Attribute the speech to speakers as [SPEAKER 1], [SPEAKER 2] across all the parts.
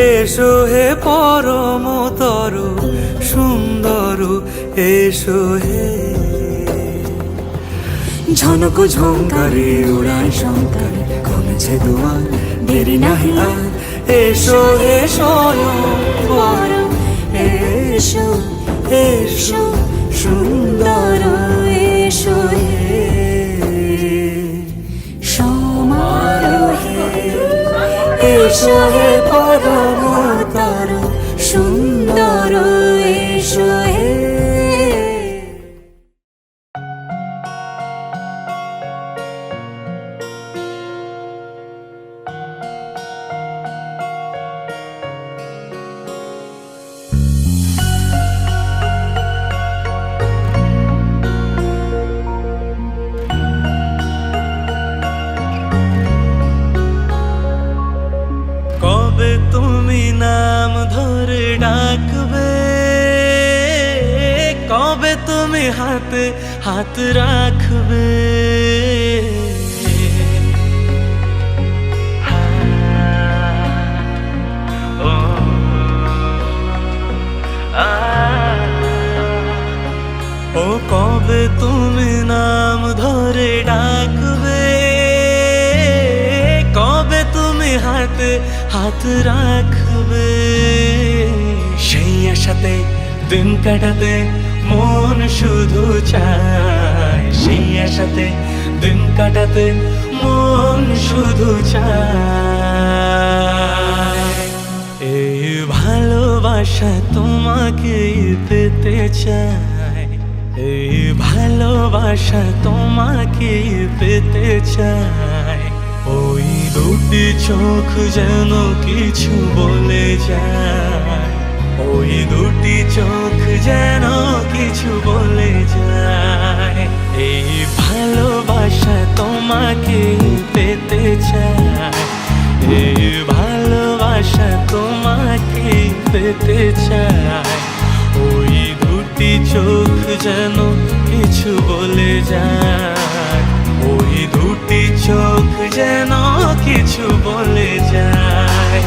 [SPEAKER 1] এসো হে পরমতর সুন্দর এসো হে ঝনক ঝঙ্কারে উড়ায় শঙ্কারে কমেছে দুয়ার দেরি নাহি আর এসো হে স্বয়ং পরম এসো এসো সুন্দর এসো হে সমারোহে এসো হে পরমতর সুন্দর এসো হে তুমি নাম ধরে ডাকবে কবে তুমি হাতে হাত রাখবে ও কবে তুমি নাম ধরে ডাকবে কবে তুমি হাতে হাত রাখবে সেই আশাতে দিন কাটাতে মন শুধু চায় সেই আশাতে দিন কাটাতে মন শুধু চায় এই ভালোবাসা তোমাকে পেতে চায় এই ভালোবাসা তোমাকে পেতে চায় ওই দুটি চোখ যেন কিছু বলে যায় ওই দুটি চোখ যেন কিছু বলে যায় এই ভালোবাসা তোমাকে পেতে চায় এই ভালোবাসা তোমাকে পেতে চায় ওই দুটি চোখ যেন কিছু বলে যায় ওই দুটি চোখ যেন কিছু বলে যায়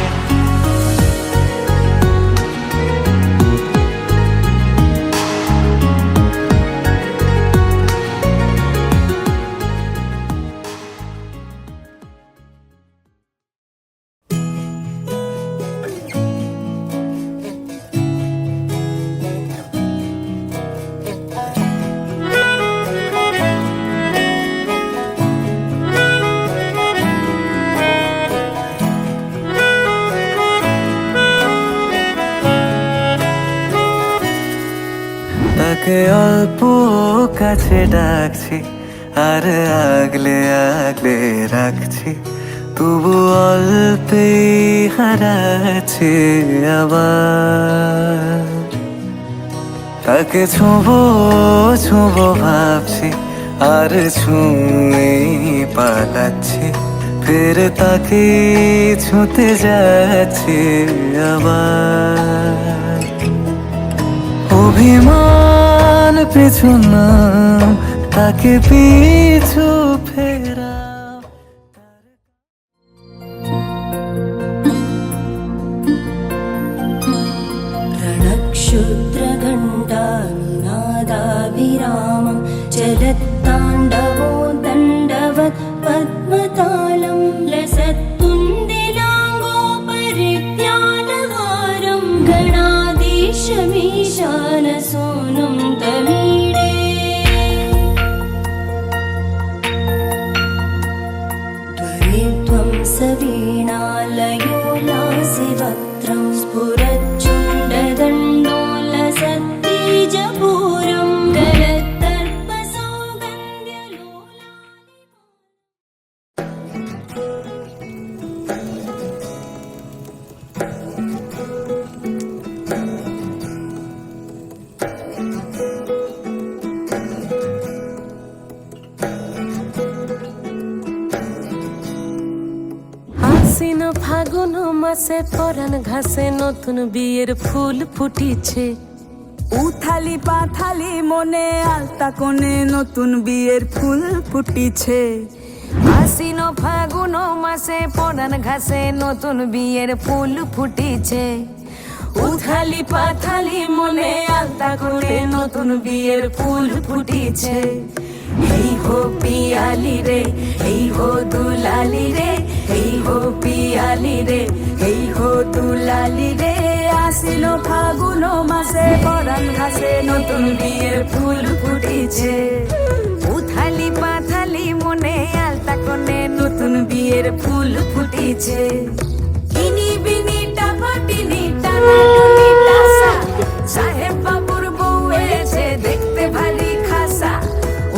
[SPEAKER 1] তাকে অল্প কাছে ডাকছি আর আগলে আগলে রাখছি তবু অল্পে হারাচ্ছে আবার তাকে ছোঁবো ছোঁবো ভাবছি আর ছুঁয়ে পালাচ্ছি ফের তাকে ছুঁতে যাচ্ছে আবার অভিমান পিছু না তাকে পিছু ফেরা
[SPEAKER 2] रणक्षुद्रघण्टानुनादा विरामं चलत्ताण्डवो दण्डवत् पद्मतालं लसत्तुन्दिलाङ्गो परित्यानहारं गणाधीशमीशानसूनुं तमीडे त्वरित्वं सवीणालयो लासिवक्त्रं स्फुरच्चुण्डदण्डोलसत्तीजपूरं
[SPEAKER 3] আশ্বিন ফাগুন মাসে পরাণ ঘাসে নতুন বিয়ের ফুল ফুটিছে।
[SPEAKER 4] উথালি পাথালি মনে আলতা কোণে নতুন বিয়ের ফুল ফুটিছে।
[SPEAKER 3] আশ্বিন ফাগুন মাসে পরাণ ঘাসে নতুন বিয়ের ফুল ফুটিছে। উথালি পাথালি মনে আলতা কোণে নতুন বিয়ের ফুল ফুটিছে। এই হো পিয়ালি রে, এই হো দুলালি রে, এই হো পিয়ালি রে, এই হো দুলালি রে।
[SPEAKER 4] আসিল ফাগুন মাসে পরাণ ঘাসে নতুন বিয়ের ফুল ফুটিছে।
[SPEAKER 3] উথালি পাথালি মনে আলতা কোণে নতুন বিয়ের ফুল ফুটিছে। ইনি বিনি টাপাটিনি টানাটুনি টাসা, সাহেব বাবুর বউ এসে দেখতে ভারী খাসা।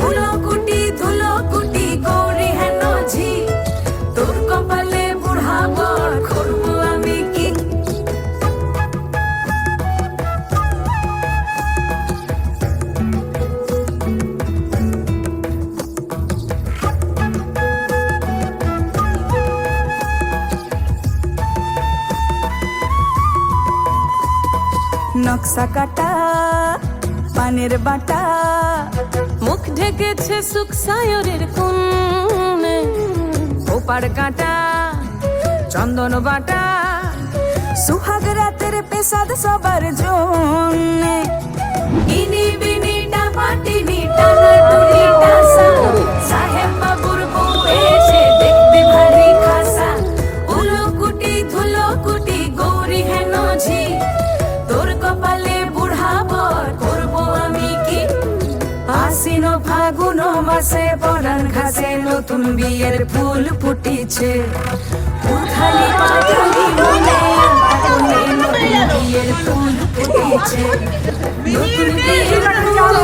[SPEAKER 3] উলো কুটি ধুলো কুটি গৌরী হেন ঝি, তোর কপালে বুড়া বর করবো আমি কি।
[SPEAKER 4] নকশা কাটা পানের বাটা,
[SPEAKER 3] মুখ ঢেকেছে সুখ সায়রের কোণে। ওপার কাটা চন্দন বাটা,
[SPEAKER 4] সুহাগ রাতের পেশাদ সবার জন্যে।
[SPEAKER 3] ইনি বিনি টাপাটিনি টানাটুনি টাসা, সাহেব বাবুর বউ এসে দেখতে ভারী খাসা। উলো কুটি ধুলো কুটি গৌরী হেন ঝি, তোর কপালে বুড়া বর করবো আমি কি। আশ্বিন ফাগুন মাসে পরাণ ঘাসে নতুন বিয়ের ফুল ফুটিছে। উথালি পাথালি মনে আলতা কোণে নতুন বিয়ের ফুল ফুটিছে। নতুন বিয়ের ফুল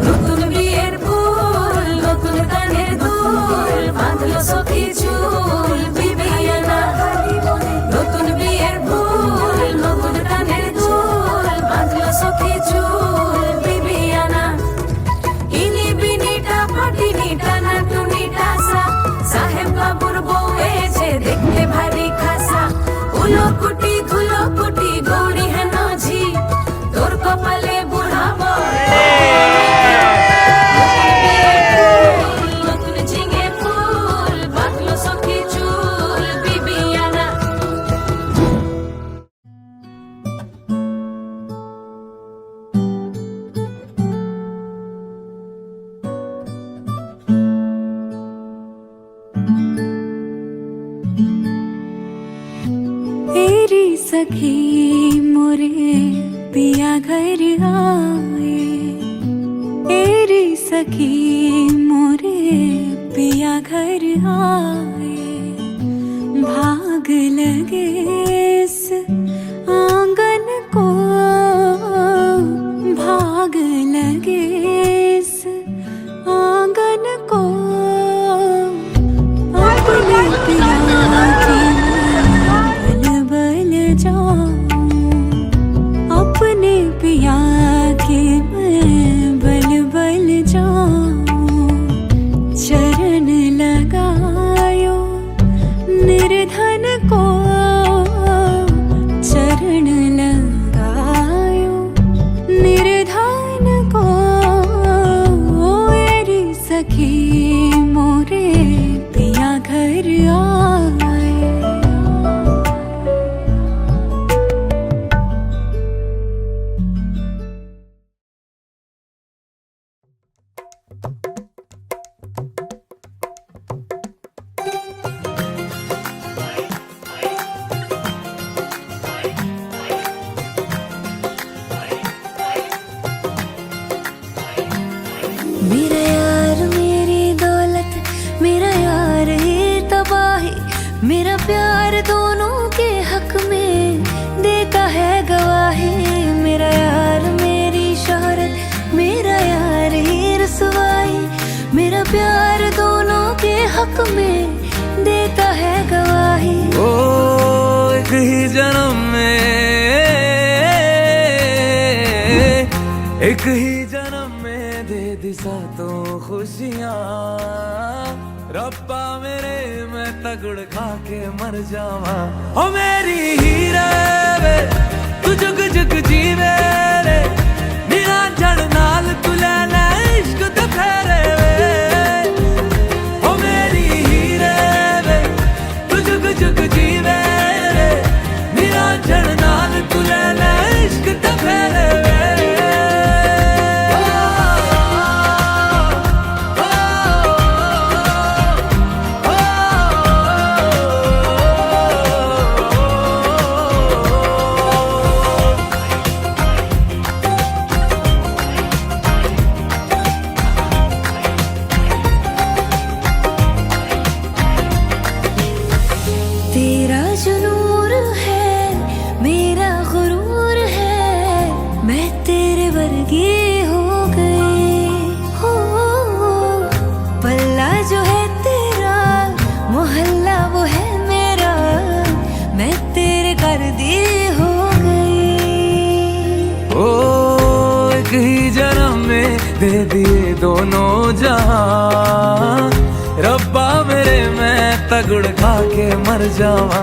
[SPEAKER 3] নতুন বিয়ের ফুল নতুন কানের দুল বাঁধলো সখী চুল বিবিয়ানা। নতুন বিয়ের ফুল নতুন কানের দুল বাঁধলো সখী চুল বিবিয়ানা। ইনি বিনি টাপাটিনি টানাটুনি টাসা, সাহেব বাবুর বউ এসে দেখতে ভারী খাসা। উলো কুটি ধুলো কুটি গৌরী হেন ঝি, তোর কপালে বুড়া বর। নতুন ঝিঙে ফুল বাঁধলো সখী চুল বিবিয়ানা।
[SPEAKER 2] तेरी सखी मोरे पिया घर आए, तेरी सखी मोरे पिया घर आए। भाग लगे इस आंगन को, भाग लगे इस आंगन को। अपने पिया की बल बल जाऊं, अपने पिया के मैं बल बल जाऊं। चरण लगायो निर्धन को, मेरा प्यार दोनों के हक में देता है गवाही। मेरा यार मेरी शोहरत, मेरा यार ही रसवाई। मेरा प्यार दोनों के हक में देता है गवाही।
[SPEAKER 1] ओ एक ही जन्म में, एक ही जन्म में दे दी सातों खुशियाँ। रब्बा मेरे मैं तगड़ खा के मर जावा। ओ मेरी हीरे वे तू जुग जुग जीवे रे, निरा जड़ नाल तू ले ले इश्क ते फेरे वे। ओ मेरी हीरे वे तू जुग जुग जीवे रे, निरा जड़ नाल तू ले ले इश्क ते फेरे वे।
[SPEAKER 2] तेरा जो नूर है मेरा गुरूर है, मैं तेरे वर्गी हो गई। हो पल्ला जो है तेरा, मोहल्ला वो है मेरा, मैं तेरे कर्दी हो गई।
[SPEAKER 1] ओ एक ही जन्म में दे दिए दोनों जहां। रब्बा मेरे मैं तगड़ खा के मर जावा।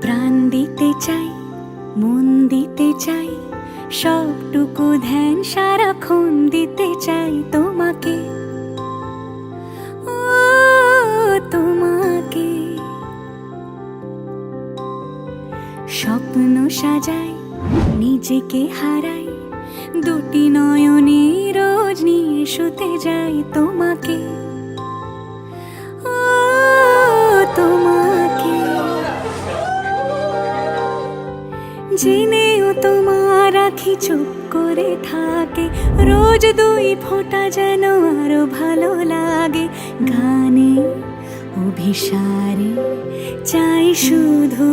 [SPEAKER 2] প্রাণ দিতে চাই, মন দিতে চাই, সবটুকু ধ্যান সারাক্ষণ দিতে চাই তোমাকে। ও তোমাকে স্বপ্ন সাজাই, নিজেকে হারাই, দুটি নয়নে রোজ নিয়ে শুতে যাই তোমাকে। ও তোমাকে জেনেও তোমার আখি চুপ করে থাকে, রোজ দুই ফোঁটা যেন আরো ভালো লাগে। গানে অভিসারে চাই শুধু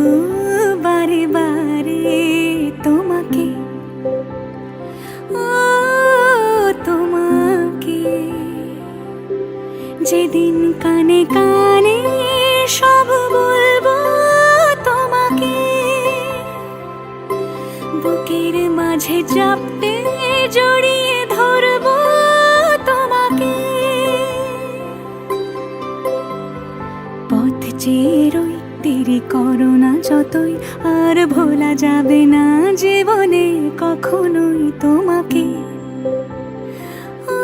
[SPEAKER 2] বারে বারে তোমাকে। ও তোমাকে যেদিন কানে কানে সব বলবো তোমাকে, বুকের মাঝে চাপতে জড়িয়ে ধরবো তোমাকে। পথ চেয়ে রই, দেরি করো না যতই, আর ভোলা যাবে না জীবনে কখনোই তোমাকে। ও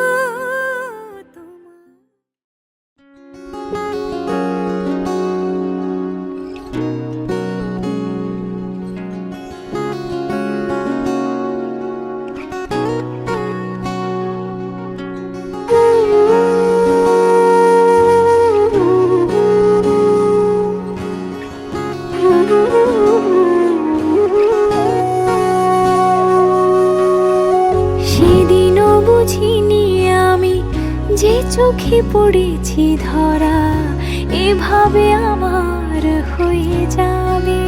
[SPEAKER 2] সেদিনও বুঝিনি আমি যে চোখে পড়েছি ধরা, এভাবে আমার হয়ে যাবে।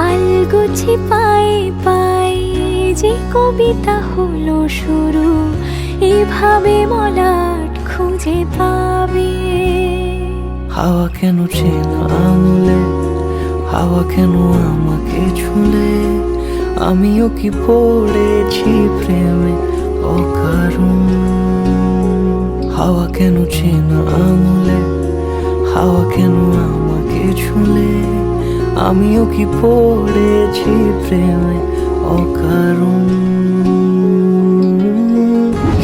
[SPEAKER 2] আলগোছে পায়ে পায়ে যে কবিতা হলো শুরু, এভাবে মলাট খুঁজে পাবে।
[SPEAKER 1] হাওয়া কেন চেনা আঙুলে, হাওয়া কেন আমাকে ছুলে, আমিও কি পড়েছি প্রেমে অকারণ। হাওয়া কেন চেনা আঙুলে, হাওয়া কেন আমাকে ছুলে, আমিও কি পড়েছি প্রেমে অকারণ।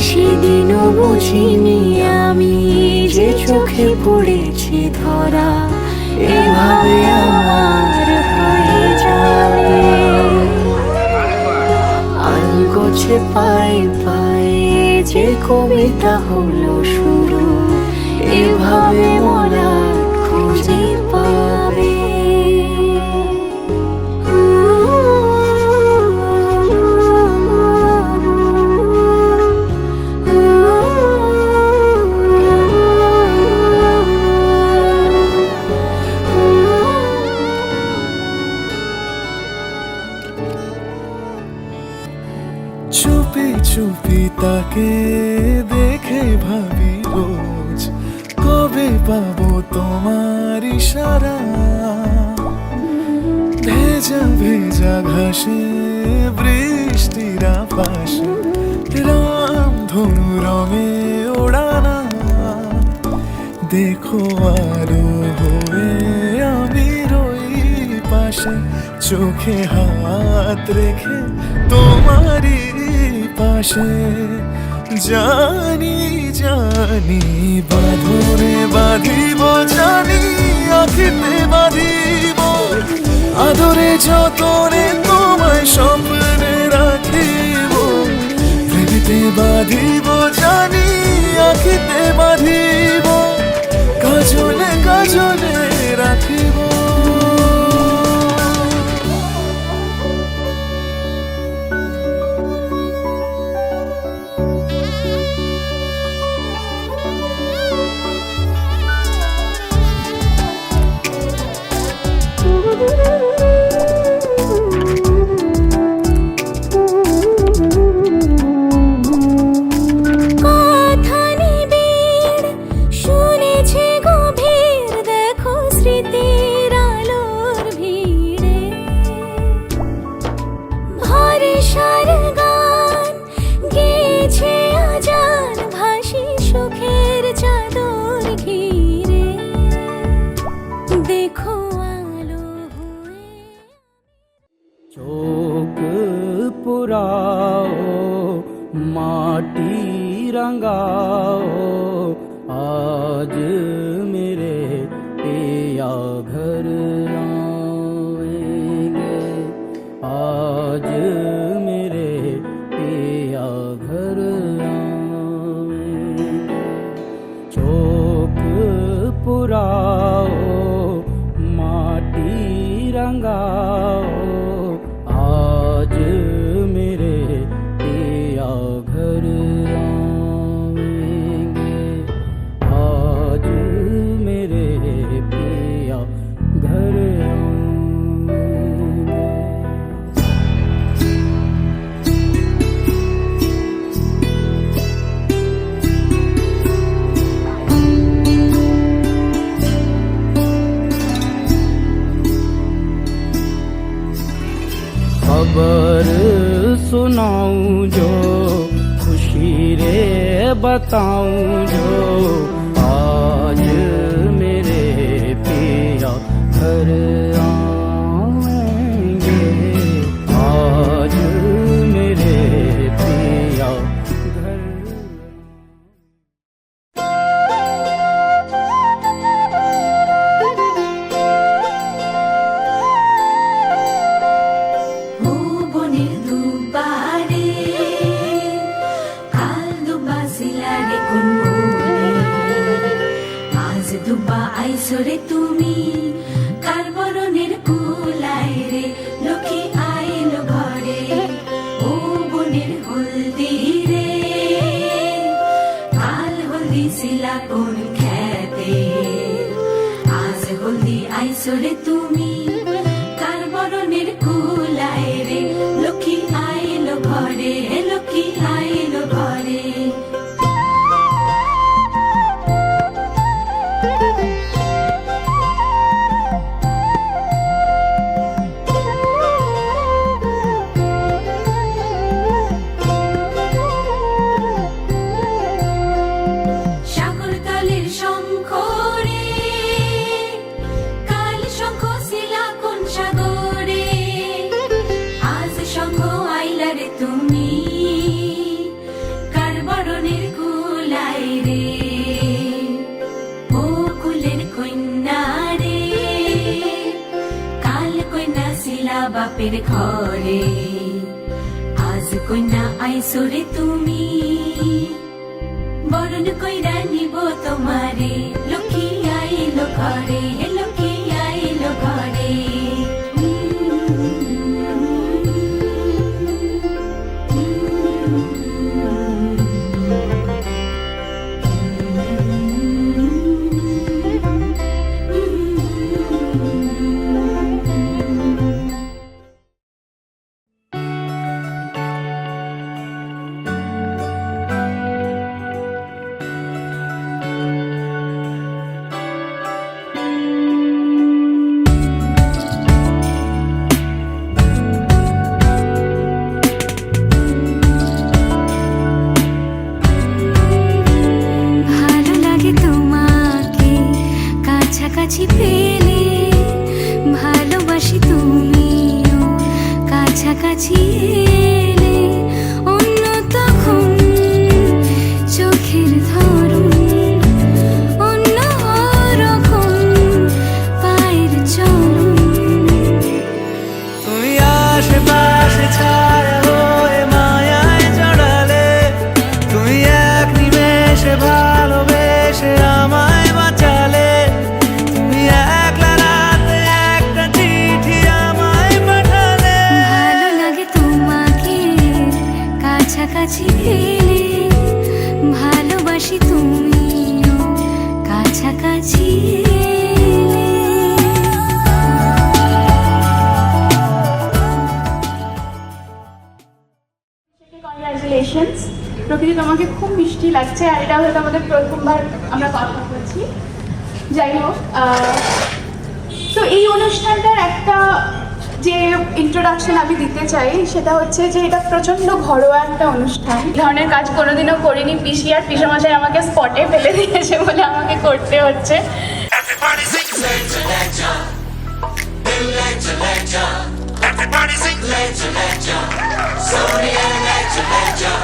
[SPEAKER 2] সেদিনও বুঝিনি আমি যে চোখে পড়েছি ধরা, এভাবে আমার হয়ে যাবে। আলগোছে পায়ে পায়ে যে কবিতা হলো শুরু, এভাবে মোরা খুঁজে পাবে।
[SPEAKER 1] চুপি চুপি তাকে দেখে ভাবি রোজ, কবে পাবো তোমার ইশারা। ভেজা ভেজা ঘাসে বৃষ্টির পাশে রামধনু রঙে ওড়ানা। দেখো আরো হয়ে আমি রই পাশে, চোখে হাত রেখে তোমারই পাশে। জানি জানি বাঁধনে বাঁধিব, জানি আখিতে বাঁধিব, আদরে যতনে তোমায় স্বপ্নে রাখিব। প্রেমেতে বাঁধিব, জানি আখিতে বাঁধিব, কাজলে কাজলে রাখিব।
[SPEAKER 2] কথা নিবিড় শুনেছে গভীর, দেখো স্মৃতির আলোর ভিড়ে ভরসার গান গেছে আজান, ভাসি সুখের চাদর ঘিরে। দেখো আলো হয়ে
[SPEAKER 5] চোখ পুরাও মাটি रंगाओ, आज मेरे पिया घर आएंगे, आज मेरे पिया घर आएंगे। चोक पुराओ माटी रंगाओ, आज मेरे पिया घर आएंगे, आज मेरे पिया घर आएंगे। खबर सुनाऊं जो खुशी रे बताऊं जो, आज मेरे पिया घर आएंगे, आज मेरे पिया घर।
[SPEAKER 3] ও বনের দুবারে কাল দুবা সিলারে কোন বনে, আজ দুবা আইসরে তুমি কার বরণের কুলায় রে, লক্ষ্মী আইলো ঘরে। ও বনের হলদি রে কাল হলদি সিলা কোন খেতে, আজ হলদি আইসরে তুমি কার বরণের কুলায় রে, লক্ষ্মী আইলো ঘরে, লক্ষ্মী আইলো ঘরে। সাগর তলের শঙ্খ রে কাল শঙ্খ শিলা কোন সাগরে, আজ শঙ্খ আইলা রে তুমি কার বরণের কুলায় রে। ও কুলের কন্যা রে কাল কন্যা শিলা বাপের ঘরে, আজ কন্যা আইসরে তুমি বড় বরণ কইরা নিব তোমারে, লক্ষ্মী আইলো ঘরে, লক্ষ্মী আইলো ঘরে।
[SPEAKER 2] ভালো লাগে তোমাকে কাছাকাছি পেলে, ভালোবাসি তুমিও কাছাকাছি এলে। অন্য তখন চোখের ধরন অন্য রকম, পায়ের চলন।
[SPEAKER 1] তুমি আশেপাশে ছায়া হয়ে মায়ায় জড়ালে, তুমি এক নিমেষে ভালোবেসে আমায় বাঁচালে। তুমি একলা রাতে একটা চিঠি আমায় পাঠালে।
[SPEAKER 2] ভালো লাগে তোমাকে কাছাকাছি পেলে, ভালোবাসি তুমিও কাছাকাছি এলে।
[SPEAKER 6] কংগ্রাচুলেশনস প্রকৃতি, তোমাকে খুব মিষ্টি লাগছে। আর এটা হয়তো আমাদের প্রথমবার আমরা কথা বলছি। যাই হোক, তো এই অনুষ্ঠানটার একটা যে ইন্ট্রোডাকশন আমি দিতে চাই সেটা হচ্ছে যে এটা প্রচণ্ড ঘরোয়া একটা অনুষ্ঠান। এই ধরনের কাজ কোনোদিনও করিনি। পিসি আর পিসামশাই আমাকে স্পটে ফেলে দিয়েছে বলে আমাকে করতে হচ্ছে।
[SPEAKER 1] Everybody sing legend, legend. Legend, legend. Everybody sing legend, legend. Sonia legend, legend.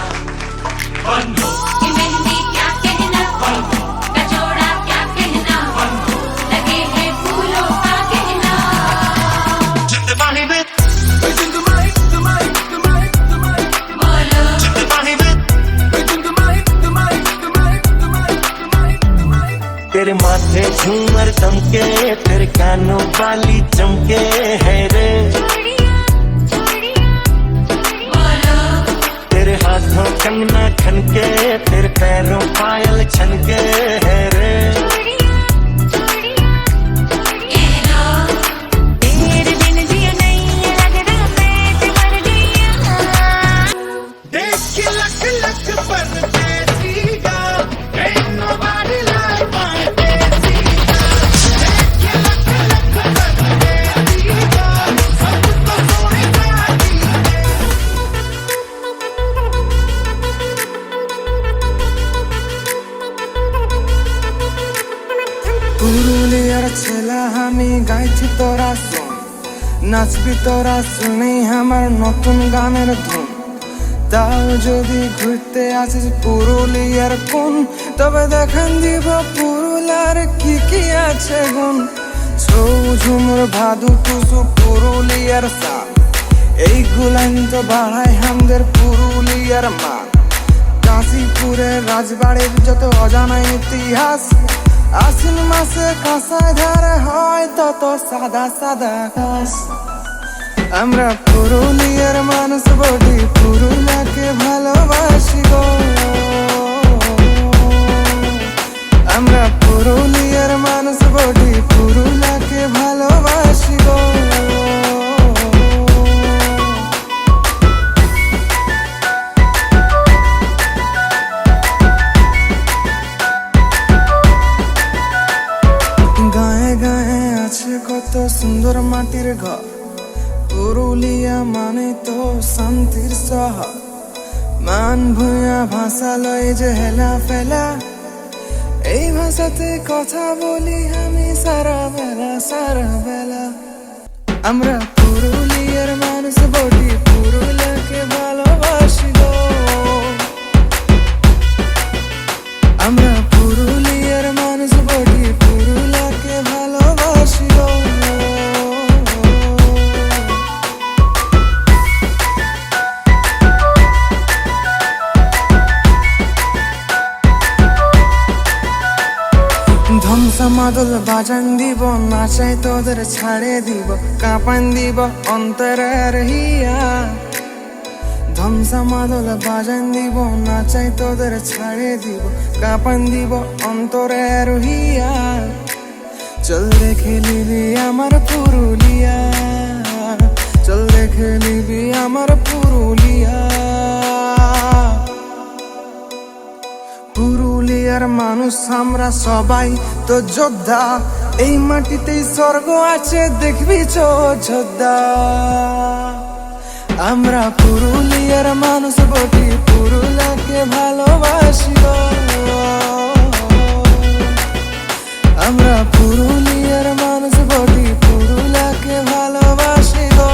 [SPEAKER 1] Bando.
[SPEAKER 3] ये मेहंदी क्या कहना, कचौड़ा क्या कहना, लगे हैं फूलों का कहना।
[SPEAKER 1] जिंदगानी में
[SPEAKER 3] बोलो
[SPEAKER 1] जिंदगानी में तेरे माथे झूमर चमके, तेरे कानों वाली चमके है रे।
[SPEAKER 3] बोलो
[SPEAKER 1] तेरे हाथों कंगना खनके, तेरे पैरों पायल छनके है रे।
[SPEAKER 3] कहना
[SPEAKER 2] तेरे बिन जिया नहीं लगता, मैं ते मर गया।
[SPEAKER 1] देख के लख लख परदेसिया, ain't nobody like my देसिया। देख के लख लख परदेसिया, सबको सोने जाती है। পুরুলিয়ার ছেলা আমি গাইছি তোরা শুন, নাচবি তোরা শুনি আমার নতুন গানের ধুন। তাও যদি ঘুরতে আসিস পুরুলিয়ার কোন, তবে দেখান দিব পুরুলিয়ার কি কি আছে গুণ। ছৌ ঝুমুর ভাদু টুসু পুরুলিয়ার সাপ, এই গুলান তো বাড়ায় আমাদের পুরুলিয়ার মান। কাশীপুরের রাজবাড়ির যত অজানা ইতিহাস, আশ্বিন মাসে কাঁসায় ধারে হয় তত সাদা সাদা ঘাস। আমরা পুরুলিয়ার মানুষ বলি, পুরুলিয়াকে ভালোবাসি গো। আমরা পুরুলিয়ার মানুষ বলি, পুরুলিয়াকে ভালোবাসি গো। গায়ে গায়ে আছে কত সুন্দর মাটির ঘর, পুরুলিয়া মানে তো শান্তির শহর। মান ভূঁয়া ভাষা লয় যে হেলা ফেলা, এই ভাষাতে কথা বলি আমি সারা বেলা। আমরা পুরুলিয়ার মানুষ বলি, পুরুলিয়াকে ভালোবাসি গো। আমরা পুরুলিয়ার মানুষ বলি, পুরুলিয়াকে ভালোবাসি গো।
[SPEAKER 7] বাজান দিব, নাচাই তোদের ছাড়ে দিব, কাঁপান দিব অন্তরের হিয়া। ধ্বংসা মাদল বাজান দিব, নাচাই তোদের ছাড়ে দিব, কাঁপান দিব অন্তরের হিয়া। চল দেখে নিবি আমার পুরুলিয়া, চল দেখে নিবি আমার পুরুলিয়া। পুরুলিয়ার মানুষ আমরা সবাই তো যোদ্ধা, এই মাটিতেই স্বর্গ আছে দেখবি যোদ্ধা। আমরা পুরুলিয়ার মানুষ বটি, পুরুলিয়াকে ভালোবাসি গো। আমরা পুরুলিয়ার মানুষ বটি, পুরুলিয়াকে ভালোবাসি গো।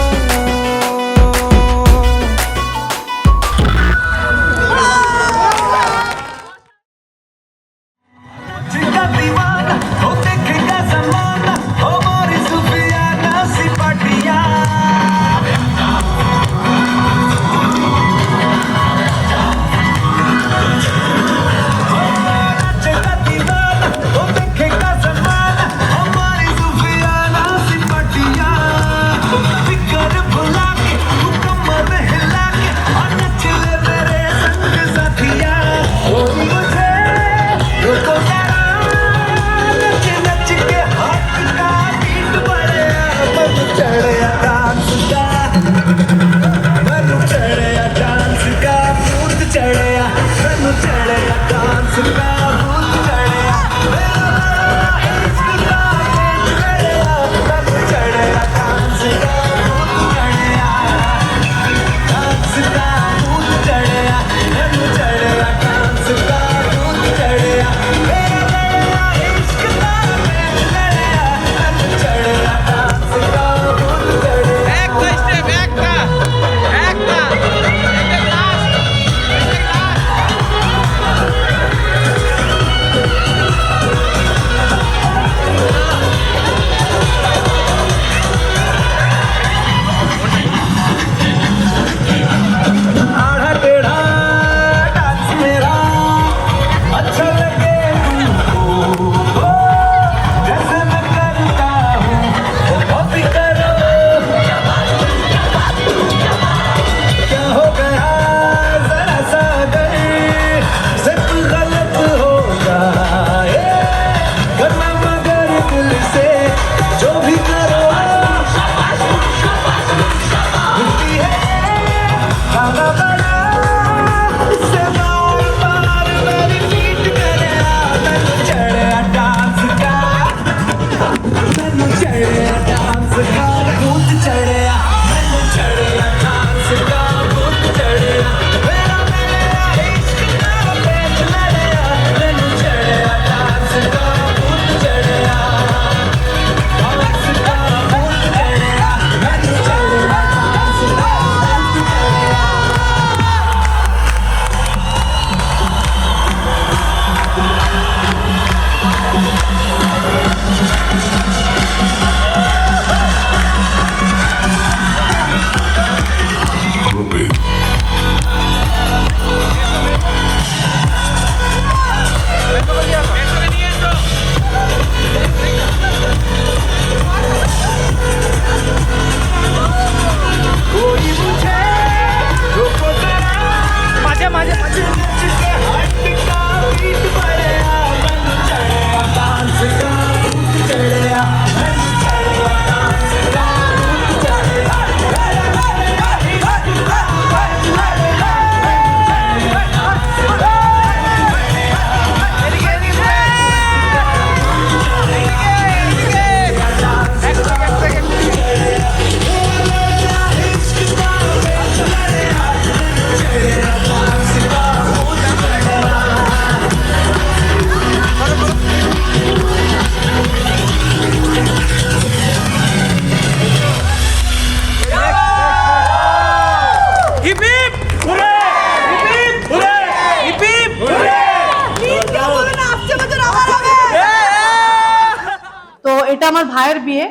[SPEAKER 8] এটা আমার ভাইয়ের বিয়ে,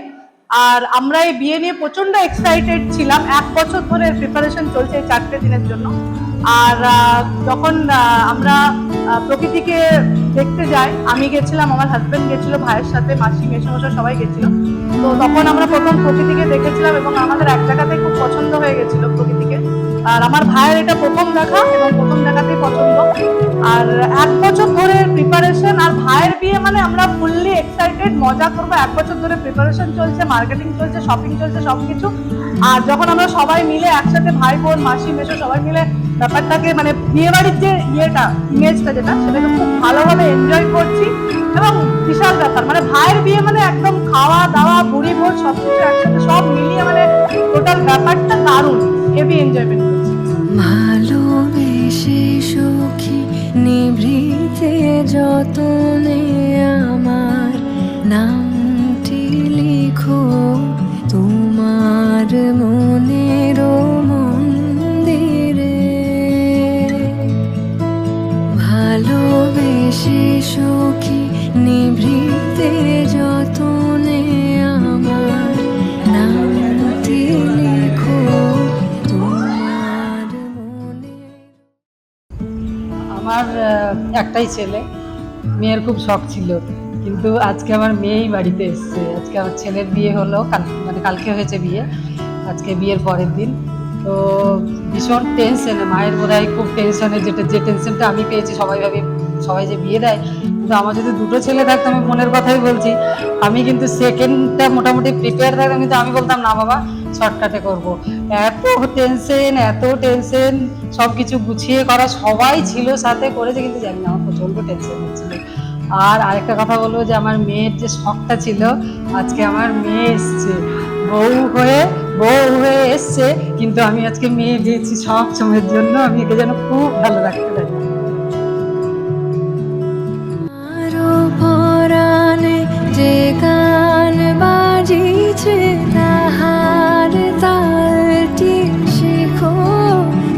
[SPEAKER 8] আর আমরা এই বিয়ে নিয়ে প্রচন্ড এক্সাইটেড ছিলাম। 1 বছর ধরে প্রিপারেশন চলছে এই 4টে দিনের জন্য। আর যখন আমরা প্রকৃতিকে দেখতে যাই। আমি গেছিলাম, আমার হাজবেন্ড গেছিল ভাইয়ের সাথে, মাসি মেশামশাই সবাই গেছিল। তো তখন আমরা প্রথম প্রকৃতিকে দেখেছিলাম এবং আমাদের এক জায়গাতে খুব পছন্দ হয়ে গেছিল প্রকৃতিকে। আর আমার ভাইয়ের এটা প্রথম দেখা এবং প্রথম দেখাতেই পছন্দ। আর 1 বছর ধরে প্রিপারেশন, আর ভাইয়ের বিয়ে মানে আমরা ফুললি এক্সাইটেড, মজা করবো। 1 বছর ধরে প্রিপারেশন চলছে, মার্কেটিং চলছে, শপিং চলছে, সবকিছু। আর যখন আমরা সবাই মিলে একসাথে, ভাই বোন মাসি মেশো সবাই মিলে ব্যাপারটাকে মানে বিয়ে বাড়ির যে ইয়েটা, ইমেজটা যেটা, সেটাকে খুব ভালোভাবে এনজয় করছি। এবং বিশাল ব্যাপার, মানে ভাইয়ের বিয়ে মানে একদম খাওয়া দাওয়া বুড়ি ভোজ সবকিছু একসাথে, সব মিলিয়ে মানে টোটাল ব্যাপারটা দারুণ, হেভি এনজয়মেন্ট করছি।
[SPEAKER 2] ভালোবেসে সুখী নিভৃতে যতনে আমার নামটি লিখো তোমার মনের মন্দিরে। ভালোবেসে সুখী নিভৃতে যতনে আমার নামটি লিখো তোমার মনে।
[SPEAKER 9] আমার একটাই ছেলে, মেয়ের খুব শখ ছিল, কিন্তু আজকে আমার মেয়েই বাড়িতে এসছে। আজকে আমার ছেলের বিয়ে হলো, মানে কালকে হয়েছে বিয়ে, আজকে বিয়ের পরের দিন। তো ভীষণ টেনশনে, মায়ের বোধহয় খুব টেনশনে, যে টেনশনটা আমি পেয়েছি। সবাই যে বিয়ে দেয়, কিন্তু আমার যদি 2টো ছেলে থাকতো, আমি মনের কথাই বলছি, আমি কিন্তু সেকেন্ডটা মোটামুটি প্রিপেয়ার থাকতাম, কিন্তু আমি বলতাম না বাবা, শর্টকাটে করবো। এত টেনশন, সব কিছু গুছিয়ে করা, সবাই ছিল সাথে, করেছে, কিন্তু জানি না, আমার প্রচন্ড টেনশন হচ্ছিল। আর আরেকটা কথা বলবো, যে আমার মেয়ের যে শখটা ছিল, আজকে আমার মেয়ে এসছে, বউ হয়ে এসছে, কিন্তু আমি আজকে মেয়ে দিয়েছি সব সময়ের জন্য। আমি একে যেন খুব ভালো রাখতে পারি।
[SPEAKER 2] আরো পরাণে যে গান বাজিছে তাহার তালটি শিখো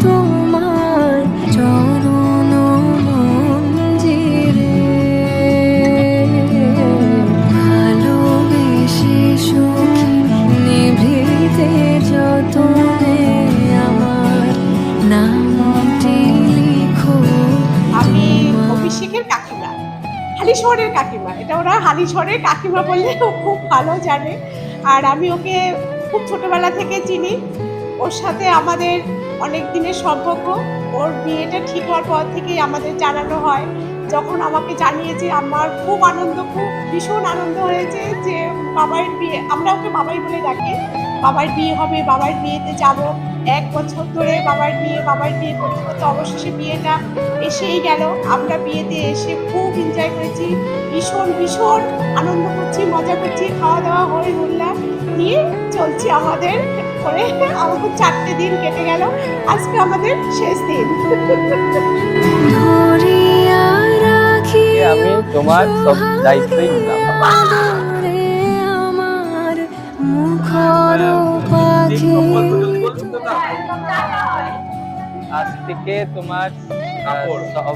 [SPEAKER 2] তোমার চরণ মঞ্জিরে। ভালোবেসে সুখী নিভৃতে যতনে আমার নামটি লিখো।
[SPEAKER 10] আমি অভিষেকের কাকিমা, হালিশহরের কাকিমা। এটা ওরা হালিশহরের কাকিমা বললে ও খুব ভালো জানে। আর আমি ওকে খুব ছোটবেলা থেকে চিনি। ওর সাথে আমাদের অনেক দিনের সম্পর্ক। ওর বিয়েটা ঠিক হওয়ার পর থেকেই আমাদের জানানো হয়। যখন আমাকে জানিয়েছে, আমার খুব আনন্দ, খুব ভীষণ আনন্দ হয়েছে যে বাবাইয়ের বিয়ে, আমরা ওকে বাবাই বলে ডাকি, বাবার বিয়ে হবে, বাবার বিয়েতে যাব। 1 বছর ধরে বাবার বিয়ে করতে করতে অবশেষে বিয়েটা এসেই গেল। আমরা বিয়েতে এসে খুব এনজয় করেছি, ভীষণ আনন্দ করছি, মজা করছি, খাওয়া দাওয়া হই হুল্লা নিয়ে চলছি আমাদের করে। আমাদের 4টে দিন কেটে গেল, আজকে আমাদের শেষ দিন।
[SPEAKER 2] ধরিয়া রাখি
[SPEAKER 5] আমি তোমার সব দায়িত্বই নিলাম।
[SPEAKER 2] আমার মুখর পাখি।
[SPEAKER 5] আজ থেকে তোমার সব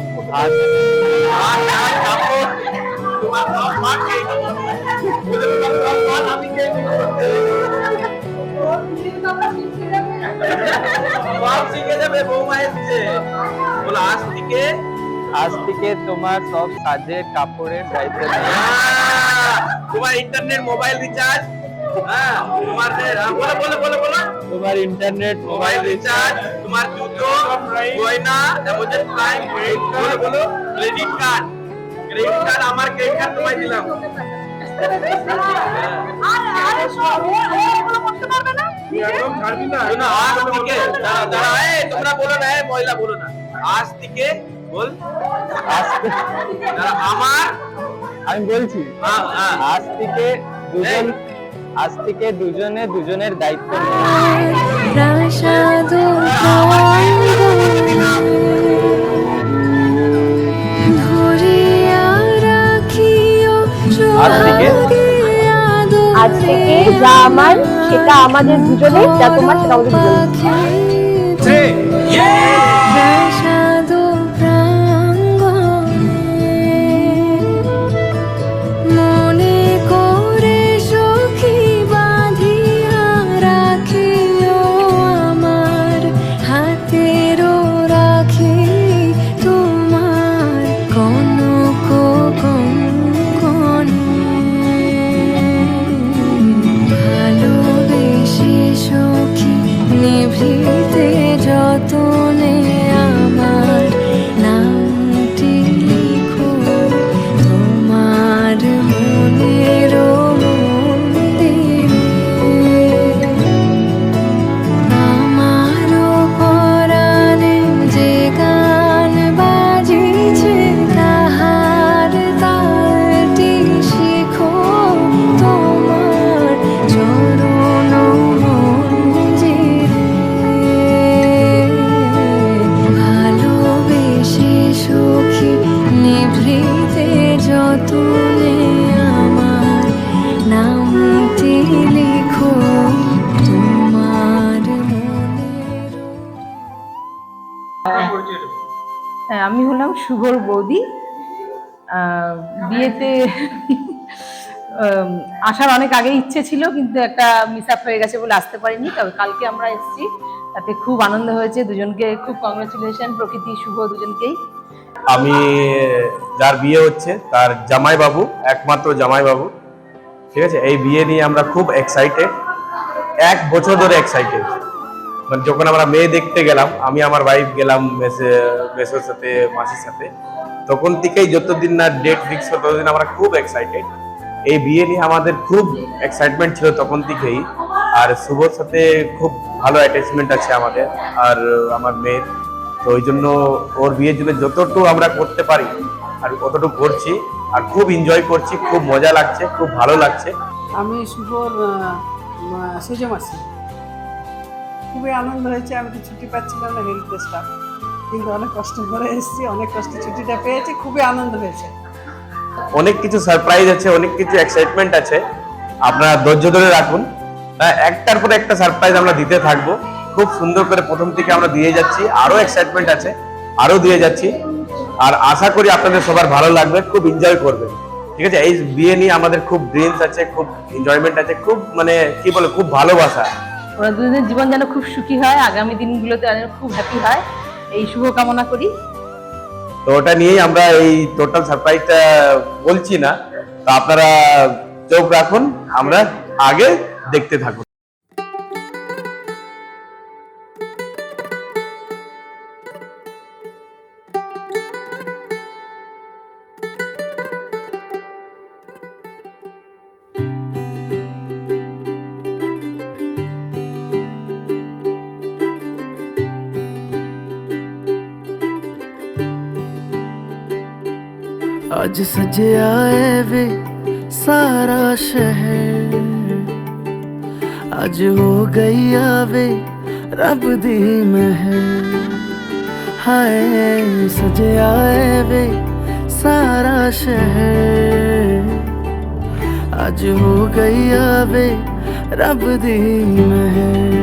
[SPEAKER 5] আজ থেকে তোমার সব সাজের কাপড়ের দায়িত্ব নেই।
[SPEAKER 11] তোমার ইন্টারনেট মোবাইল রিচার্জ,
[SPEAKER 5] তোমার ইন্টারনেট
[SPEAKER 11] মোবাইল রিচার্জ, তোমার জুতো, গয়না, ক্রেডিট কার্ড, আমার ক্রেডিট কার্ড তোমায় দিলাম। তোমরা বলো না, মহিলা বলো না। আজ থেকে বল, আমার,
[SPEAKER 5] আমি বলছি, আজ থেকে দুজনে দুজনের দায়িত্ব নেই।
[SPEAKER 2] প্রাসাদ ধরিয়া রাখিও
[SPEAKER 12] আজ থেকে যা আমার সেটা আমাদের দুজনের, যা তোমার সেটা আমাদের দুজনের।
[SPEAKER 2] প্রাসাদ মনে করে সখী বাঁধিয়া রাখিও আমার হাতেরও রাখি তোমার কনক
[SPEAKER 9] আমি হলাম শুভর বৌদি। বিয়েতে আসার অনেক আগে ইচ্ছে ছিল, কিন্তু একটা মিস আপ হয়ে গেছে বলে আসতে পারিনি। তবে কালকে আমরা এসেছি, তাতে খুব আনন্দ হয়েছে। দুজনকে খুব কংগ্রেচুলেশন, প্রকৃতি, শুভ দুজনকেই।
[SPEAKER 11] আমি যার বিয়ে হচ্ছে তার জামাই বাবু, একমাত্র জামাই বাবু, ঠিক আছে। এই বিয়ে নিয়ে আমরা খুব এক্সাইটেড, 1 বছর ধরে এক্সাইটেড। মানে যখন আমরা মেয়ে দেখতে গেলাম, আমি আমার ওয়াইফ গেলাম মেসোর সাথে, মাসির সাথে, তখন থেকেই যতদিন না ডেট ফিক্স হতো ততদিন আমরা খুব এক্সাইটেড। এই বিয়ে নিয়ে আমাদের খুব এক্সাইটমেন্ট ছিল তখন থেকেই। আর শুভর সাথে খুব ভালো অ্যাটাচমেন্ট আছে আমাদের আর আমার মেয়ের, তো ওই জন্য ওর বিয়ের জন্য যতটুকু আমরা করতে পারি আর অতটুকু করছি, আর খুব এনজয় করছি, খুব মজা লাগছে, খুব ভালো লাগছে।
[SPEAKER 10] আমি শুভর সেজো মাসি, খুবই আনন্দ হয়েছে। আমি তো ছুটি পাচ্ছিলাম না হেলথ স্টাফ, কিন্তু অনেক কষ্ট করে এসেছি, অনেক কষ্টে ছুটিটা পেয়েছি, খুবই আনন্দ হয়েছে।
[SPEAKER 11] অনেক কিছু সারপ্রাইজ আছে, অনেক কিছু এক্সাইটমেন্ট আছে, আপনারা ধৈর্য ধরে রাখুন। একটার পর একটা সারপ্রাইজ আমরা দিতে থাকবো, খুব সুন্দর করে প্রথম থেকে আমরা দিয়ে যাচ্ছি, আরো এক্সাইটমেন্ট আছে, আরো দিয়ে যাচ্ছি। আর আশা করি আপনাদের সবার ভালো লাগবে, খুব এনজয় করবে, ঠিক আছে। এই বিয়ে নিয়ে আমাদের খুব ড্রিমস আছে, খুব এনজয়মেন্ট আছে, খুব মানে কি বলে, খুব ভালোবাসা।
[SPEAKER 9] ওরা দুজনের জীবন যেন খুব সুখী হয়, আগামী দিনগুলোতে যেন খুব হ্যাপি হয়, এই শুভ কামনা করি।
[SPEAKER 11] তো ওটা নিয়েই আমরা এই টোটাল সারপ্রাইজটা বলছি না, তো আপনারা চোখ রাখুন, আমরা আগে দেখতে থাকুন।
[SPEAKER 1] आज सजया है वे सारा शहर, आज हो गई आवे रब दी महर। हाय सजया है वे सारा शहर, आज हो गई आवे रब दी महर।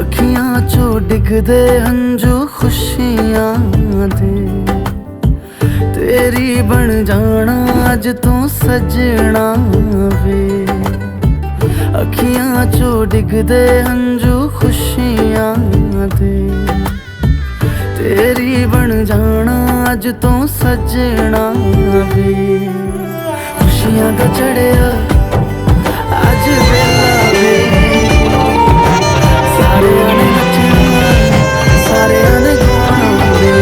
[SPEAKER 1] अखियां चो डिगदे हंजू खुशियां दे, तेरी बन जाना अज तू सजना वे। अखियां चो डिगदे हंजू खुशियां दे, तेरी बन जाना अज तू सजना वे। खुशियां दा चढ़िया अज वेला वे, सारे आने नचना, सारे आने गाना वे।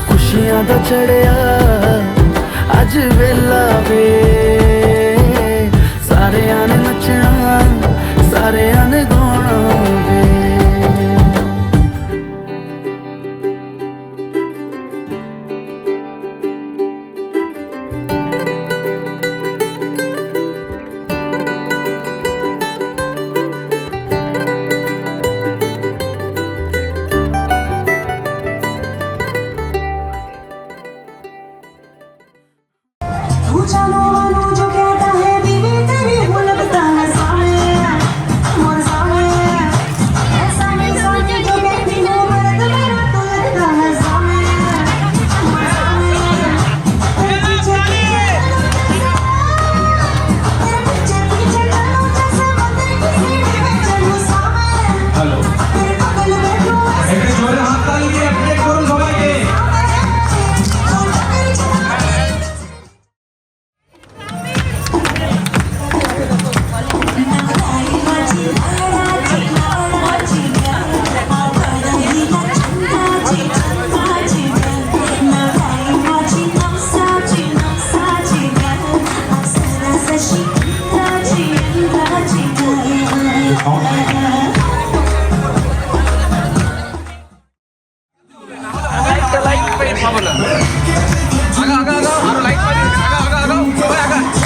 [SPEAKER 1] खुशियां दा चढ़िया अज वेला वे, सारे आने नचना, सारे आने गाना वे।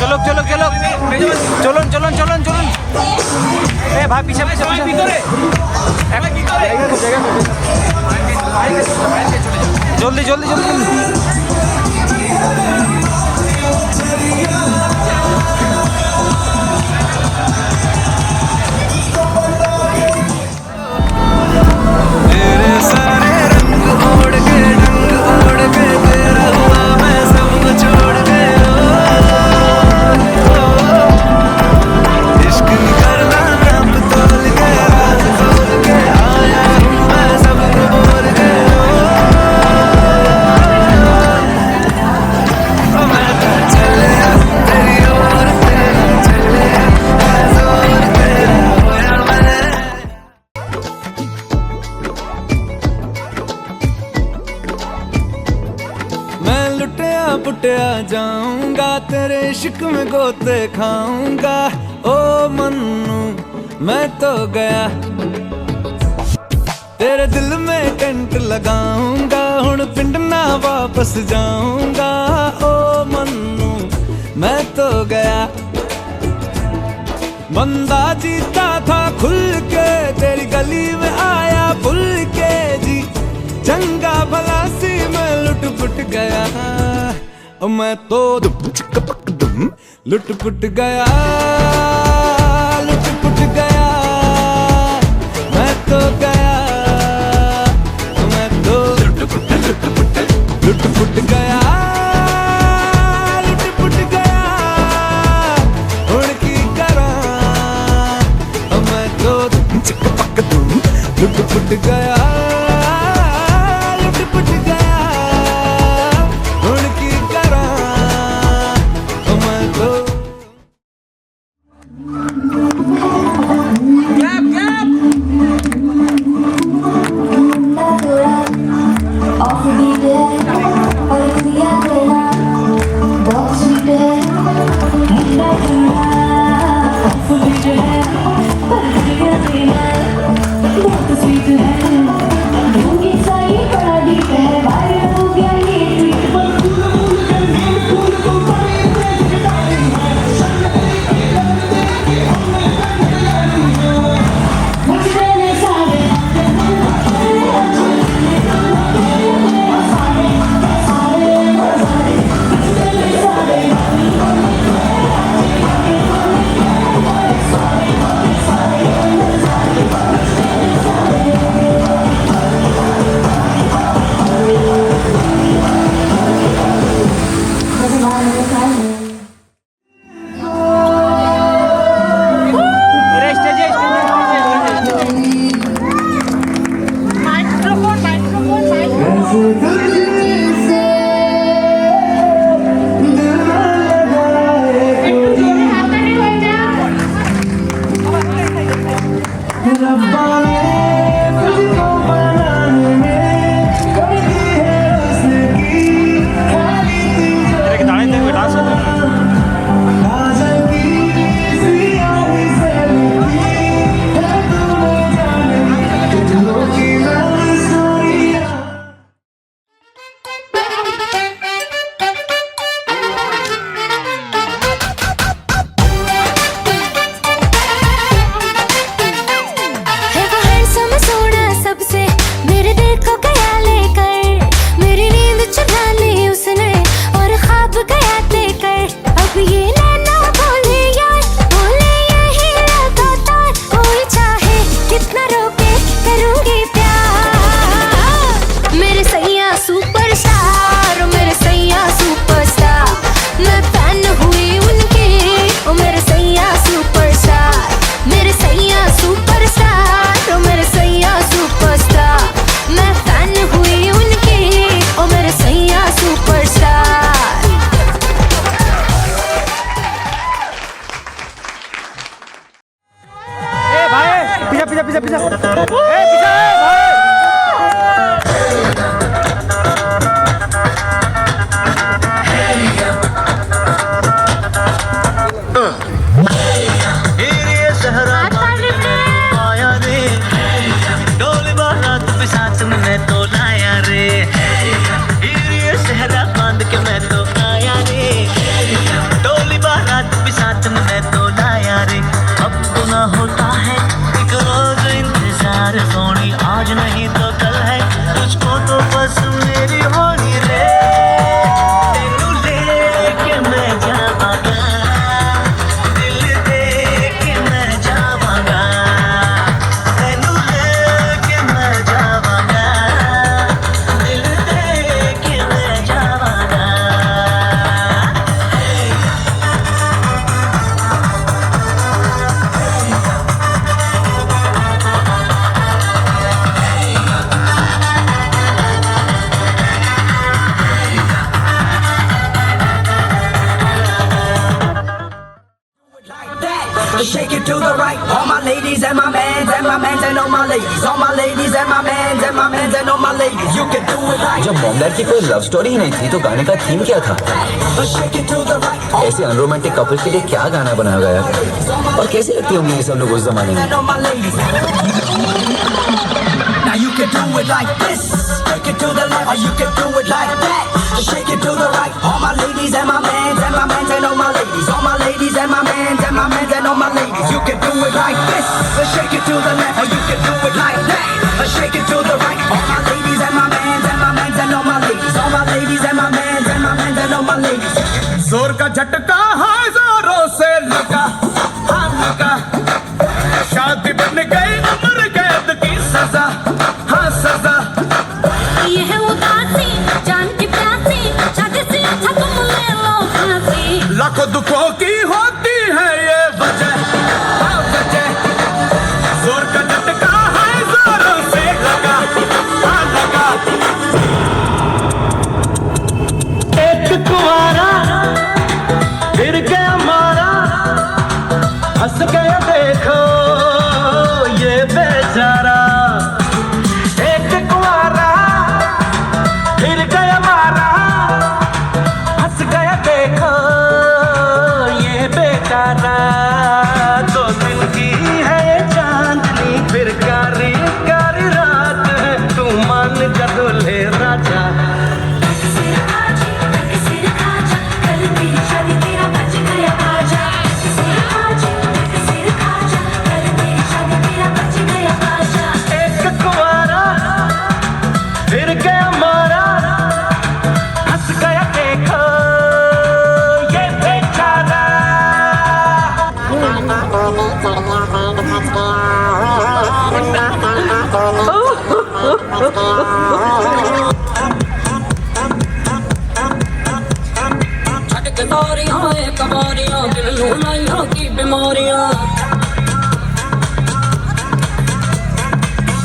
[SPEAKER 5] चलो चलो चलो चलुन चलुन चलुन चलुन ए भाई पीछे पीछे जल्दी जल्दी जल्दी
[SPEAKER 1] इश्क में गोते खाऊंगा ओ मन्नू मैं तो गया तेरे दिल में टेंट लगाऊंगा हुण पिंड ना वापस जाऊंगा ओ मन्नू मैं तो गया बंदा जीता था खुल के तेरी गली में आया भूल के जी चंगा भला सी मैं लुट पुट गया मैं तो लुट पुट गया लुट पुट गया मैं तो गया मैं तो लुट पुट गया लुट पुट गया उड़की करा मैं तो लुट पुट गया लुट पुट गया उड़की करा मैं तो
[SPEAKER 13] होता है एक रोज इंतजार
[SPEAKER 1] Shake it to the right. All my ladies and my mans and all my ladies. All my ladies and my mans and all my ladies. You can do it right.
[SPEAKER 13] जब मॉमडैड की कोई लव स्टोरी ही नहीं थी तो गाने का theme क्या था?
[SPEAKER 1] Shake it to the right.
[SPEAKER 13] ऐसे अनरोमांटिक कपल के लिए क्या गाना बनाया गया है? और कैसे लगती होंगी ये सब लोग उस जमाने में?
[SPEAKER 1] And all my ladies. Now you can do it like this. Shake it to the left, or you can do it like that. Shake it to the right. All my ladies and my mans and all my ladies. All my ladies and my mans and all my ladies. You can do it like this. Shake it to the left, or you can do it like that. Shake it to the right. All my ladies and my mans and all my ladies. All my ladies and my mans and all my ladies. जोर का झटका है जोरों से लगा, हाँ लगा। शादी बन गई उम्र कैद की सजा, हाँ सजा।
[SPEAKER 2] ये है उदासी जान की प्यासी शादी से अच्छा तुम ले लो फांसी
[SPEAKER 1] लाखों दुखों की होती है ये वजह, हाँ वजह। जोर का झटका है जोरों से लगा, हाँ लगा। एक कुंवारा फिर गया मारा, हंस गया देखो ये बेचारा। एक कुंवारा फिर गया मारा, हंस गया देखो ये बेचारा। दो दिन की है ये चांदनी फिर कारी कारी रात है, तू मान जा दूल्हे राजा। एक कुंवारा फिर गया मारा, हंस गया देखो ये बेचारा।
[SPEAKER 2] छटक सारियां एक बारियां दिल लुलाइयां की बीमारियां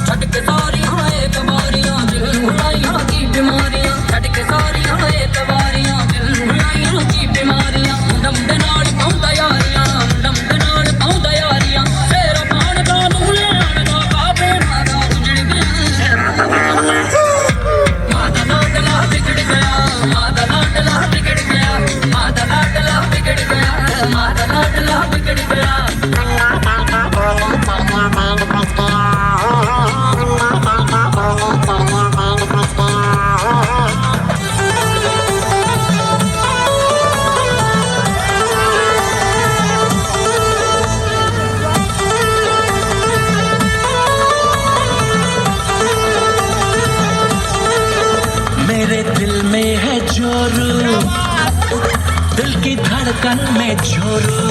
[SPEAKER 2] छटक सारियां एक बारियां दिल लुलाइयां की बीमारियां छटक सारियां एक बारियां दिल लुलाइयां की बीमारियां दम दे नाल पाउंदा यारियां दम दे नाल पाउंदा यारियां तेरा पाण दा नूं लेण दा काबे मारा उजड़ गया मादा लाडला बिगड़ गया मादा लाडला बिगड़ गया मादा लाडला बिगड़ गया मादा लाडला बिगड़ गया
[SPEAKER 1] मेरे दिल में है जोरू, दिल की धड़कन में जोरू,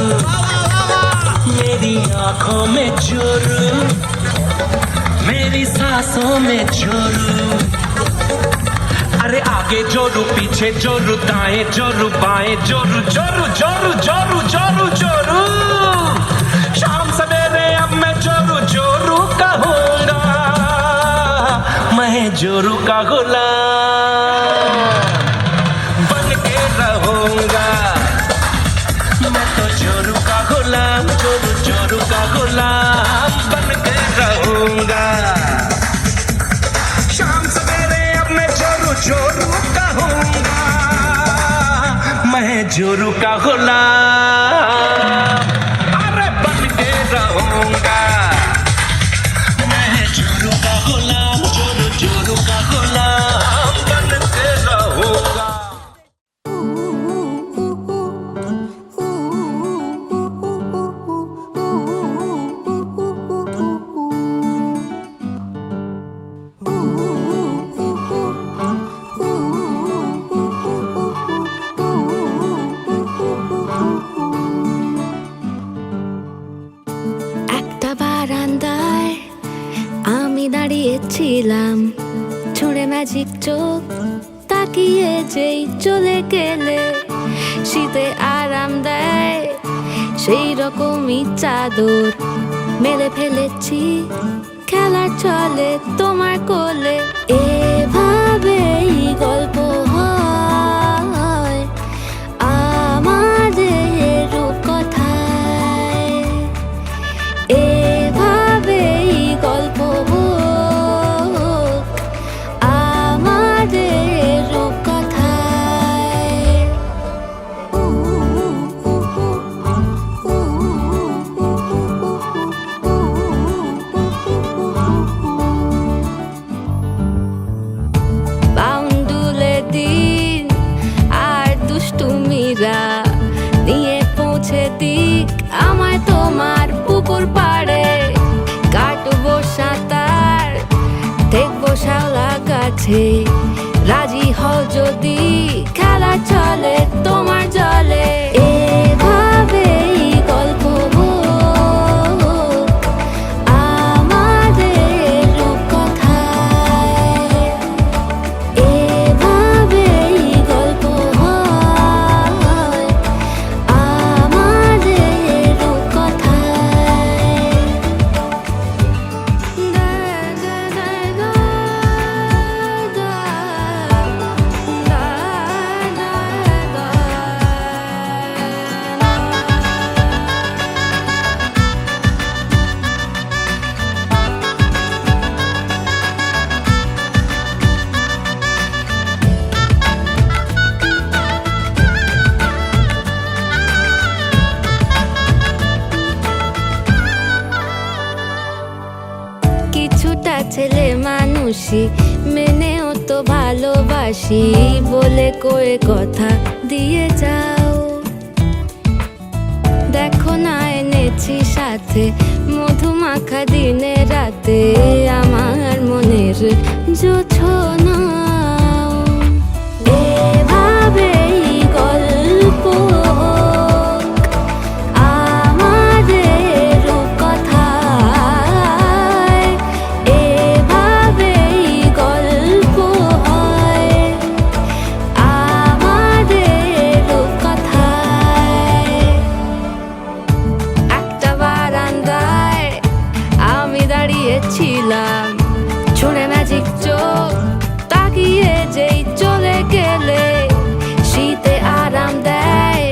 [SPEAKER 1] मेरी आंखों में जोरू, मेरी सांसों में जोरू। अरे आगे जोरू पीछे जोरू दाएं जोरू बाएं जोरू जोरू जोरू जोरू जोरू जोरू। शाम सवेरे अब मैं जोरू जोरू कहूँगा, मैं जोरू का गुलाम बन के रहूँगा। मैं तो जोरू का गुलाम जोरू जोरू का गुलाम बन के रहूँगा। शाम सवेरे अब मैं जोरू जोरू कहूँगा, मैं जोरू का गुलाम अरे बन के रहूँगा। मैं जोरू का गुलाम जोरू जोरू का गुलाम बन के रहूँगा।
[SPEAKER 2] একটা বারান্দায় আমি দাঁড়িয়েছিলাম ছুঁড়ে ম্যাজিক চোখ তাকিয়ে যেই চলে গেলে শীতে আরাম দেয় সেই রকমই চাদর মেলে ফেলেছি খেলার চলে তোমার কোলে এভাবেই গল্প হয় আমাদের রূপকথায় কাছে রাজি হও যদি খেলা চলে তোমার জলে এভাবেই গল্প হোক আমাদের রূপকথায় এভাবেই গল্প হয় আমাদের রূপকথায় কিছুটা ছেলে মানুষই মেনেও তো ভালোবাসি বলে কয়ে কথা দিয়ে যাও দেখো না এনেছি সাথে মধুমাখা দিনে রাতে আমার মনের জোছনা এভাবেই গল্প হোক আমাদের রূপকথায় এভাবেই গল্প হয় আমাদের রূপকথায় একটা বারান্দায় আমি দাঁড়িয়েছিলাম ছুঁড়ে ম্যাজিক চোখ তাকিয়ে যেই চলে গেলে শীতে আরাম দেয়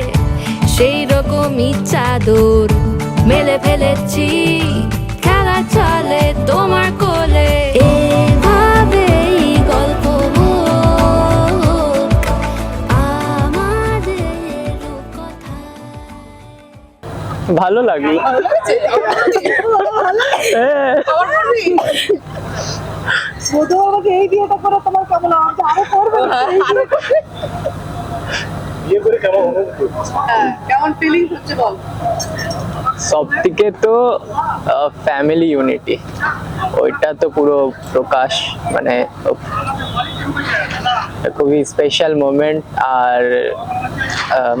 [SPEAKER 2] সেই রকমই চাদর মেলে ফেলেছি খেলা চলে তোমার কোলে এভাবেই গল্প হোক আমাদের রূপকথায়
[SPEAKER 5] ভালো লাগলো।
[SPEAKER 8] মধু আমাকে এই বিয়েটা করে তোমার কেমন লাগছে? আরো করবে কেমন ফিলিং হচ্ছে বল?
[SPEAKER 5] সব থেকে তো ফ্যামিলি ইউনিটি, ওইটা তো পুরো প্রকাশ, মানে খুবই স্পেশাল মোমেন্ট। আর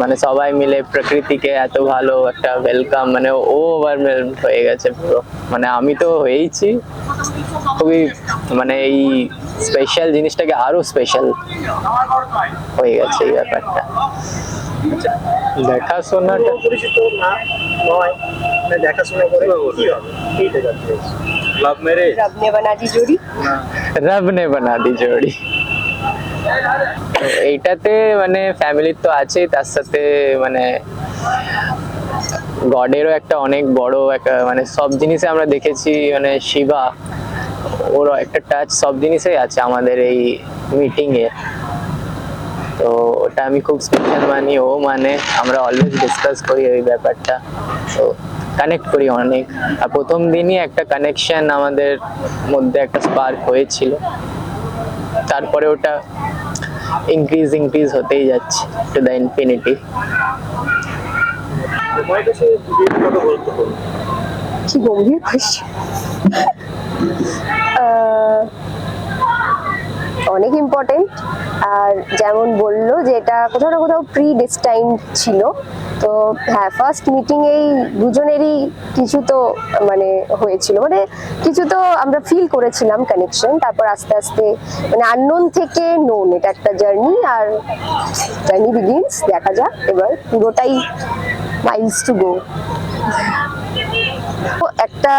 [SPEAKER 5] মানে সবাই মিলে প্রকৃতিকে এত ভালো একটা ওয়েলকাম, মানে ও ওভারওয়েলম হয়ে গেছে পুরো, মানে আমি তো হয়েইছি খুবই, মানে এই স্পেশাল জিনিসটাকে আরো স্পেশাল হয়ে গেছে এই ব্যাপারটা। দেখাশোনাটা
[SPEAKER 11] দেখাশোনা করে লাভ ম্যারেজ
[SPEAKER 12] रब ने बना दी जोड़ी
[SPEAKER 5] রব নে বানা দি জোড়ি। এইটাতে মানে ফ্যামিলি তো আছেই, তার সাথে মানে গডেরও একটা অনেক বড় একটা, মানে সব জিনিসে আমরা দেখেছি, মানে শিবা ওর একটা টাচ সব জিনিসেই আছে আমাদের এই মিটিং এ। তো ওটা আমি খুব স্পেশাল মানি, ও মানে আমরা অলওয়েজ ডিসকাস করি এই ব্যাপারটা, তো কানেক্ট করি অনেক। আর প্রথম দিনই একটা কানেকশন আমাদের মধ্যে একটা স্পার্ক হয়েছিল, তারপরে ওটা ইনক্রিজ হতেই যাচ্ছে টু দ্য ইনফিনিটি।
[SPEAKER 12] কি গভীর প্রশ্ন। অনেক ইম্পর্টেন্ট, আর যেমন বললো যে এটা কোথাও না কোথাও প্রি ডেস্টাইন্ড ছিল। তো হ্যাঁ, ফার্স্ট মিটিং এই দুজনেরই কিছু তো মানে হয়েছিল, মানে কিছু তো আমরা ফিল করেছিলাম কানেকশন। তারপর আস্তে আস্তে মানে আননোন থেকে নোন, এটা একটা জার্নি, আর জার্নি বিগিনস। দেখা যাক এবার, পুরোটাই মাইলস টু গো। একটা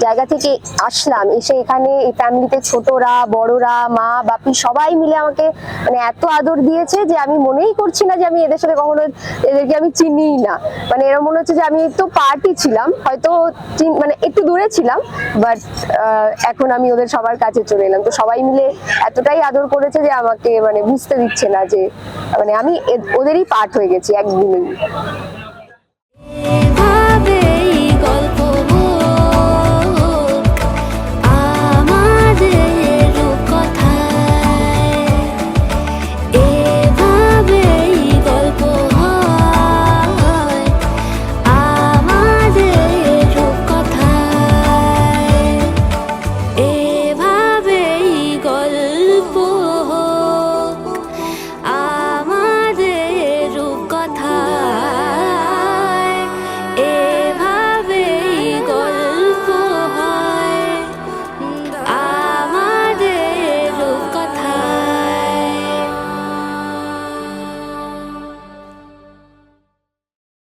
[SPEAKER 12] জায়গা থেকে আসলাম, এসে এখানে এই ফ্যামিলিতে ছোটরা বড়রা মা বাপি সবাই মিলে আমাকে মানে এত আদর দিয়েছে যে আমি মনেই করছি না যে আমি এদের সাথে কখনো, এদেরকে আমি চিনিই না। মানে এরকম মনে হচ্ছে যে আমি তো পার্টি ছিলাম, হয়তো মানে একটু দূরে ছিলাম, বাট এখন আমি ওদের সবার কাছে চলে এলাম। তো সবাই মিলে এতটাই আদর করেছে যে আমাকে মানে বুঝতে দিচ্ছে না যে মানে আমি ওদেরই পার্ট হয়ে গেছি একদিনেই।